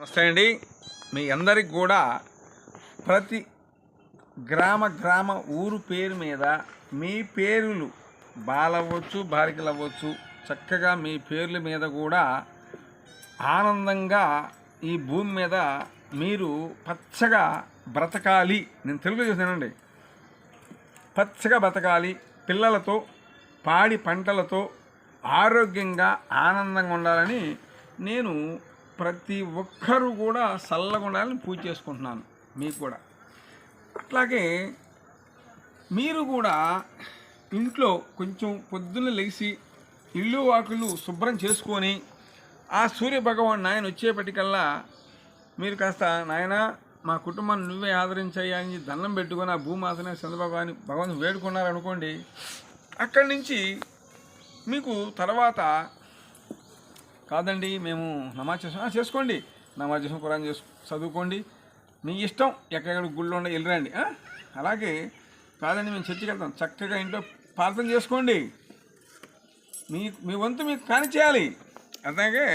నమస్తే అండి. మీ అందరికి కూడా ప్రతి గ్రామ ఊరు పేరు మీద మీ పేర్లు బాలవ్వచ్చు బాలికలు అవ్వచ్చు, చక్కగా మీ పేర్ల మీద కూడా ఆనందంగా ఈ భూమి మీద మీరు పచ్చగా బ్రతకాలి. నేను తెలుగు చూసానండి. పచ్చగా బ్రతకాలి, పిల్లలతో పాడి పంటలతో ఆరోగ్యంగా ఆనందంగా ఉండాలని నేను ప్రతి ఒక్కరూ కూడా చల్లగా ఉండాలని పూజ చేసుకుంటున్నాను. మీకు కూడా అట్లాగే మీరు కూడా ఇంట్లో కొంచెం పొద్దున్న లేచి ఇల్లు వాకిళ్ళు శుభ్రం చేసుకొని ఆ సూర్య భగవాన్ నాయన వచ్చేపటికల్లా మీరు కాస్త నాయన మా కుటుంబాన్ని నువ్వే ఆదరించాయి అని దండం పెట్టుకొని ఆ భూమాతనే చంద్రబాబు భగవాన్ వేడుకున్నారనుకోండి, అక్కడి నుంచి మీకు తర్వాత కాదండి మేము నమాజ్ చేసుకోండి, నమాజ్ చేసుకుని ఖురాన్ చదువుకోండి, మీ ఇష్టం, ఎక్కడెక్కడ గుళ్ళు ఉండే వెళ్ళరండి. అలాగే కాదండి మేము చర్చికి వెళ్తాం, చక్కగా ఇంట్లో ప్రార్థన చేసుకోండి, మీ వంతు మీకు కాని చేయాలి. అలాగే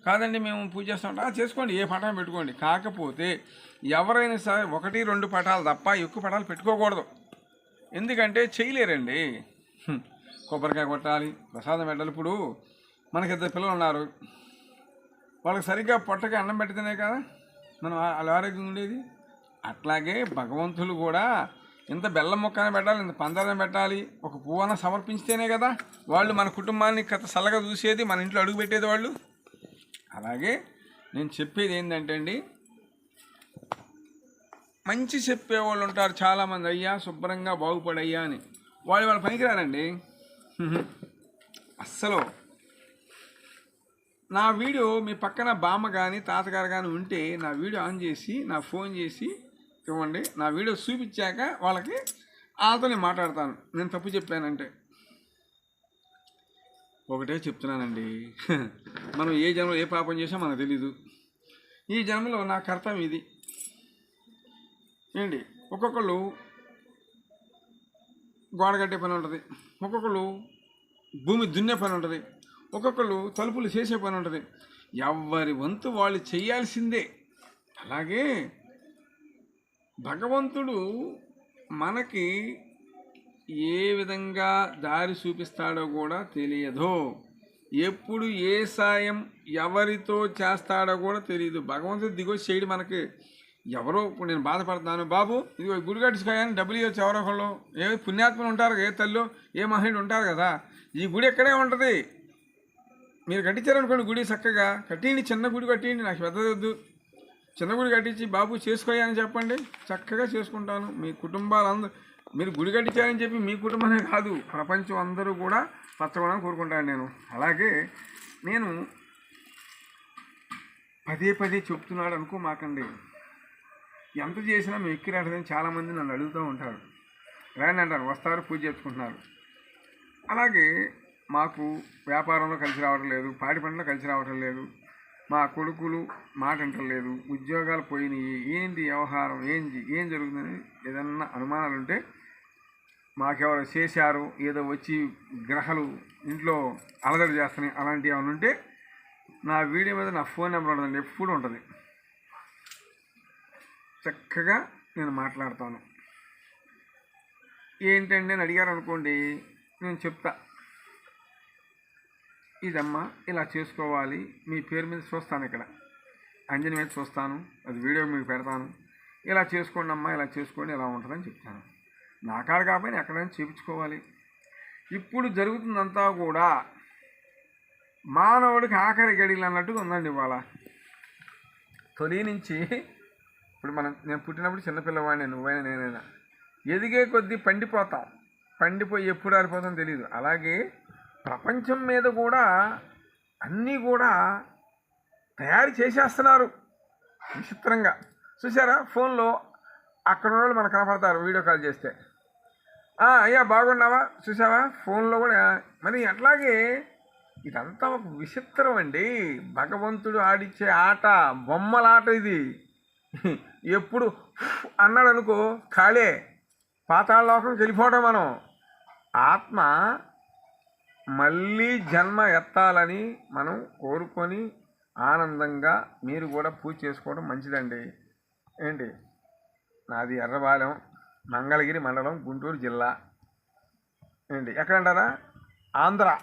కాదండి మేము పూజ చేస్తాం, చేసుకోండి, ఏ పటాలు పెట్టుకోండి. కాకపోతే ఎవరైనా సరే 1-2 పటాలు తప్ప ఎక్కువ పటాలు పెట్టుకోకూడదు. ఎందుకంటే చేయలేరండి. కొబ్బరికాయ కొట్టాలి, ప్రసాదం పెట్టాలి. ఇప్పుడు మనకి 2 పిల్లలు ఉన్నారు, వాళ్ళకి సరిగ్గా పొట్టకి అన్నం పెడితేనే కదా మనం వాళ్ళ ఆరోగ్యం ఉండేది. అట్లాగే భగవంతులు కూడా ఇంత బెల్లం ముక్కన పెట్టాలి, ఇంత పంచదార పెట్టాలి, ఒక పువ్వున సమర్పించితేనే కదా వాళ్ళు మన కుటుంబాన్ని చల్లగా చూసేది, మన ఇంట్లో అడుగు పెట్టేది వాళ్ళు. అలాగే నేను చెప్పేది ఏంటంటే అండి, మంచి చెప్పేవాళ్ళు ఉంటారు చాలామంది, అయ్యా శుభ్రంగా బాగుపడయ్యా అని. వాళ్ళు పనికిరారండి అస్సలు. నా వీడియో మీ పక్కన బామ్మ కానీ తాతగారు కానీ ఉంటే నా వీడియో ఆన్ చేసి నా ఫోన్ చేసి ఇవ్వండి. నా వీడియో చూపించాక వాళ్ళకి వాళ్ళతో నేను మాట్లాడతాను. నేను తప్పు చెప్పానంటే ఒకటే చెప్తున్నానండి, మనం ఏ జన్మలో ఏ పాపం చేసామో మనకు తెలీదు. ఈ జన్మలో నా కర్తవ్యం ఇది ఏంటి. ఒక్కొక్కళ్ళు గోడ కట్టే పని ఉంటుంది, ఒక్కొక్కళ్ళు భూమి దున్నే పని ఉంటుంది, ఒక్కొక్కళ్ళు తలుపులు చేసే పని ఉంటుంది. ఎవరి వంతు వాళ్ళు చేయాల్సిందే. అలాగే భగవంతుడు మనకి ఏ విధంగా దారి చూపిస్తాడో కూడా తెలియదు. ఎప్పుడు ఏ సాయం ఎవరితో చేస్తాడో కూడా తెలియదు. భగవంతుడు దిగొచ్చి చేయడు మనకి. ఎవరో ఇప్పుడు నేను బాధపడుతున్నాను, బాబు ఇదిగో గుడి కట్టించుకోయని డబ్బులు ఇవ్వచ్చు. ఎవరో ఒకళ్ళు ఏ పుణ్యాత్మలు ఉంటారు, ఏ తల్లు ఏ మహనీయుడు ఉంటారు కదా. ఈ గుడి ఎక్కడే ఉంటుంది, మీరు కట్టించారనుకోండి గుడి చక్కగా కట్టిండి, చిన్న గుడి కట్టిండి, నాకు పెద్దది వద్దు, చిన్న గుడి కట్టించి బాబు చేసుకోయా అని చెప్పండి, చక్కగా చేసుకుంటాను. మీ కుటుంబాలందరూ మీరు గుడి కట్టించారని చెప్పి మీ కుటుంబమే కాదు, ప్రపంచం అందరూ కూడా పచ్చగొనని కోరుకుంటాను నేను. అలాగే నేను పదే చెప్తున్నాడు అనుకో మాకండి, ఎంత చేసినా మేము ఎక్కి రావట్లేదని చాలామంది నన్ను అడుగుతూ ఉంటారు. రాండి అంటారు, వస్తారు, పూజ చేసుకుంటున్నారు. అలాగే మాకు వ్యాపారంలో కలిసి రావటం లేదు, పాడి పంటలో కలిసి రావటం లేదు, మా కొడుకులు మాట వింటలేదు, ఉద్యోగాలు పోయినాయి, ఏంటి వ్యవహారం, ఏం జరుగుతుందని ఏదన్నా అనుమానాలు ఉంటే, మాకెవరు చేశారు, ఏదో వచ్చి గ్రహాలు ఇంట్లో అలదడి చేస్తున్నాయి, అలాంటివి ఏమైనా ఉంటే నా వీడియో మీద నా ఫోన్ నెంబర్ ఉంటుందండి, ఎప్పుడు ఉంటుంది. చక్కగా నేను మాట్లాడతాను. ఏంటండి అని అడిగారు అనుకోండి, నేను చెప్తా, ఇదమ్మా ఇలా చేసుకోవాలి, మీ పేరు మీద చూస్తాను, ఇక్కడ అంజని మీద చూస్తాను, అది వీడియో మీకు పెడతాను, ఇలా చేసుకోండి అమ్మా, ఇలా చేసుకోండి, ఇలా ఉంటుందని చెప్తాను. నా కాడ కాకపోయినా ఎక్కడైనా చేయించుకోవాలి. ఇప్పుడు జరుగుతుందంతా కూడా మానవుడికి ఆఖరి గడిలు అన్నట్టుగా ఉందండి. ఇవాళ తొలి నుంచి ఇప్పుడు నేను పుట్టినప్పుడు చిన్నపిల్లవాడిని, నువ్వైనా నేనైనా, ఎదిగే కొద్దీ పండిపోతాం, పండిపోయి ఎప్పుడు ఆరిపోతాం తెలియదు. అలాగే ప్రపంచం మీద కూడా అన్నీ కూడా తయారు చేసేస్తున్నారు విచిత్రంగా. చూసారా, ఫోన్లో అక్కడ ఉన్న వాళ్ళు మనకు కనపడతారు వీడియో కాల్ చేస్తే, అయ్యా బాగున్నావా చూసావా, ఫోన్లో కూడా. మరి అట్లాగే ఇదంతా ఒక విచిత్రం అండి. భగవంతుడు ఆడిచ్చే ఆట, బొమ్మలాట ఇది. ఎప్పుడు అన్నాడు అనుకో ఖాళే, పాతాళలోకంకి వెళ్ళిపోవడం. మనం ఆత్మ మళ్ళీ జన్మ ఎత్తాలని మనం కోరుకొని ఆనందంగా మీరు కూడా పూజ చేసుకోవడం మంచిదండి. ఏంటి, నాది ఎర్రబాలెం, మంగళగిరి మండలం, గుంటూరు జిల్లా. ఏంటి ఎక్కడంటారా? ఆంధ్ర,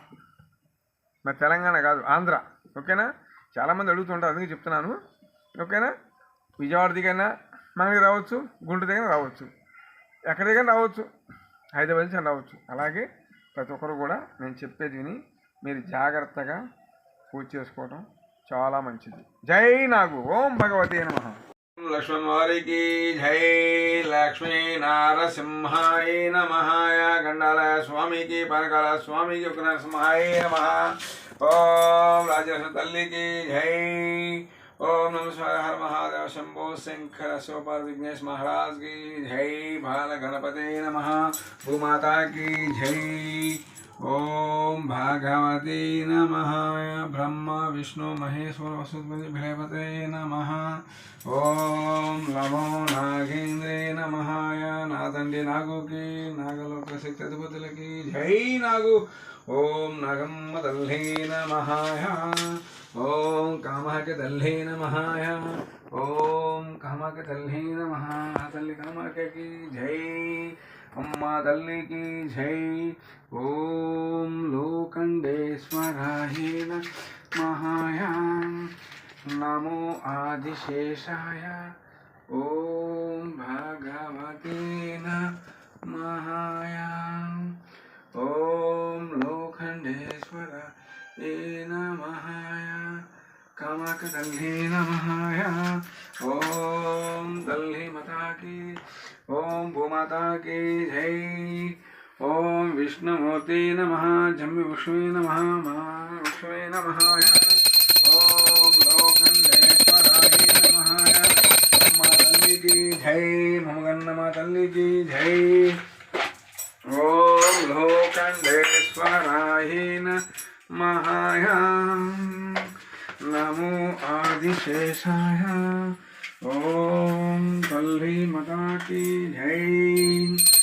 మరి తెలంగాణ కాదు, ఆంధ్ర. ఓకేనా? చాలామంది అడుగుతుంటారు, అందుకే చెప్తున్నాను. ఓకేనా? విజయవాడ దిగైనా మంగళగిరి రావచ్చు, గుంటూరు దగ్గర రావచ్చు, ఎక్కడి దగ్గర రావచ్చు, హైదరాబాద్ నుంచి రావచ్చు. అలాగే ప్రతి ఒక్కరు కూడా నేను చెప్పేది విని మీరు జాగ్రత్తగా పూజ చేసుకోవడం చాలా మంచిది. జై నాగు. ఓం భగవతే నమః. లక్ష్మణ్ వారికి జై. లక్ష్మీ నారసింహాయ నమః. గండాలయ స్వామికి, పనకాల స్వామికి, ఒక నరసింహాయ నమః. ఓం రాజేశ్వర తల్లికి జై. ఓం నమ శివాయ. హర మహాదేవ శంభో శంకర శివపార్వతి విఘ్నేశ్ మహారాజ్ की जय. बाल गणपते नमः. भूमाता की जय. ओम भागवते नमः. ब्रह्मा विष्णु महेश्वर वसुपति भैरवते नमः. ओम नमो नागेंद्रे नमः. नादंडी नागो की, नागलोक शक्ति अधिपति की जय. नागो. ओम नागम्म दल्हे नमः. ओम कामक दल्हे नमः. ओम कामक दल्हे नमः. तल्ली कामक की जय. अम्मा तल्ली की जय. ओम लोकंडेश्वराय नमः. नमो आदिशेषाय. ओम भगवते नमः. ओम लोखंडेश्वराय नमः. कामक दल्हे नमः. ओम दल्हे माता की, ओम भूमाता की जय. ओम विष्णुमूर्ति नमः. जम्बी विष्णु नमः. विष्णु नमः. ओम लोकंडेश्वराय नमः. अम्मा तल्ली की जय. ममगन्नमा तल्ली की जय. ओम लोकंडेश्वराय नमः. नमो आदिशेषाय. ओम तल्ली माता की जय.